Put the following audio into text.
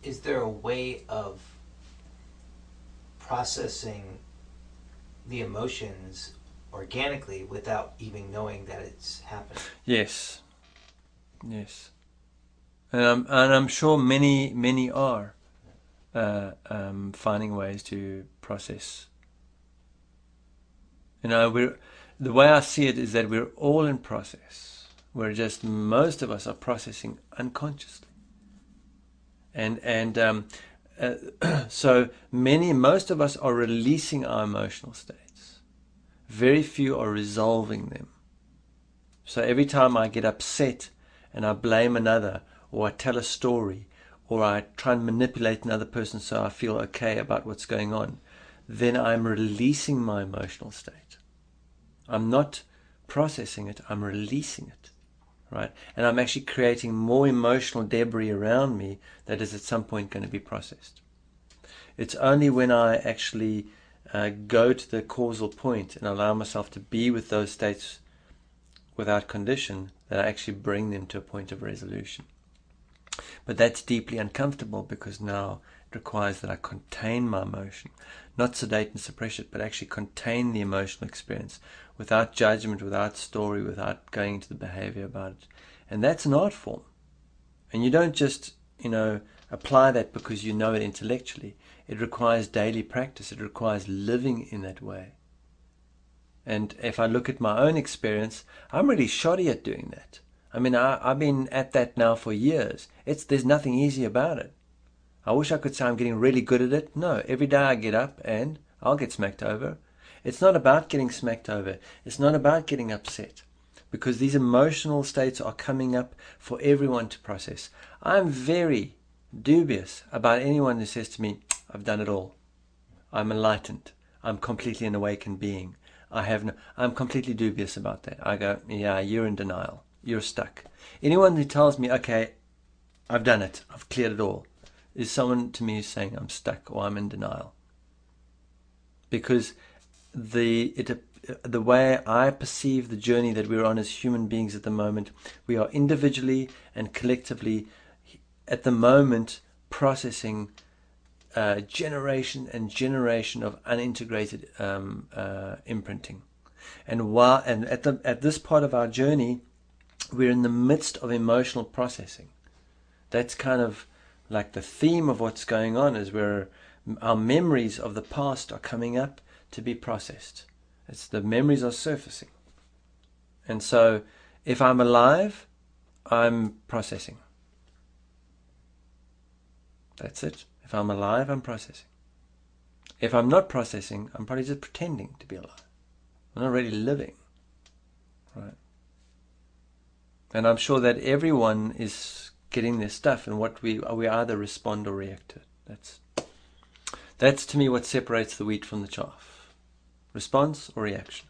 is there a way of processing the emotions organically without even knowing that it's happening? Yes, yes. And I'm sure many are finding ways to process. The way I see it is that we're all in process. We're just, most of us are processing unconsciously. And most of us are releasing our emotional states. Very few are resolving them. So every time I get upset and I blame another, or I tell a story, or I try and manipulate another person so I feel okay about what's going on, then I'm releasing my emotional state. I'm not processing it, I'm releasing it. Right? And I'm actually creating more emotional debris around me that is at some point going to be processed. It's only when I actually go to the causal point and allow myself to be with those states without condition that I actually bring them to a point of resolution. But that's deeply uncomfortable because now it requires that I contain my emotion, not sedate and suppress it, but actually contain the emotional experience without judgment, without story, without going into the behavior about it. And that's an art form. And you don't just, apply that because you know it intellectually. It requires daily practice. It requires living in that way. And if I look at my own experience, I'm really shoddy at doing that. I mean, I've been at that now for years. There's nothing easy about it. I wish I could say I'm getting really good at it. No, every day I get up and I'll get smacked over. It's not about getting smacked over. It's not about getting upset. Because these emotional states are coming up for everyone to process. I'm very dubious about anyone who says to me, I've done it all. I'm enlightened. I'm completely an awakened being. I'm completely dubious about that. I go, yeah, you're in denial. You're stuck. Anyone who tells me, okay, I've done it, I've cleared it all, is someone to me who's saying I'm stuck or I'm in denial. Because the way I perceive the journey that we're on as human beings at the moment, we are individually and collectively at the moment processing generation and generation of unintegrated imprinting. And at this part of our journey, we're in the midst of emotional processing. That's kind of like the theme of what's going on, is where our memories of the past are coming up to be processed. It's the memories are surfacing. And so if I'm alive, I'm processing. That's it. If I'm alive, I'm processing. If I'm not processing, I'm probably just pretending to be alive. I'm not really living. Right? And I'm sure that everyone is getting their stuff, and what we either respond or react to it. That's to me what separates the wheat from the chaff. Response or reaction.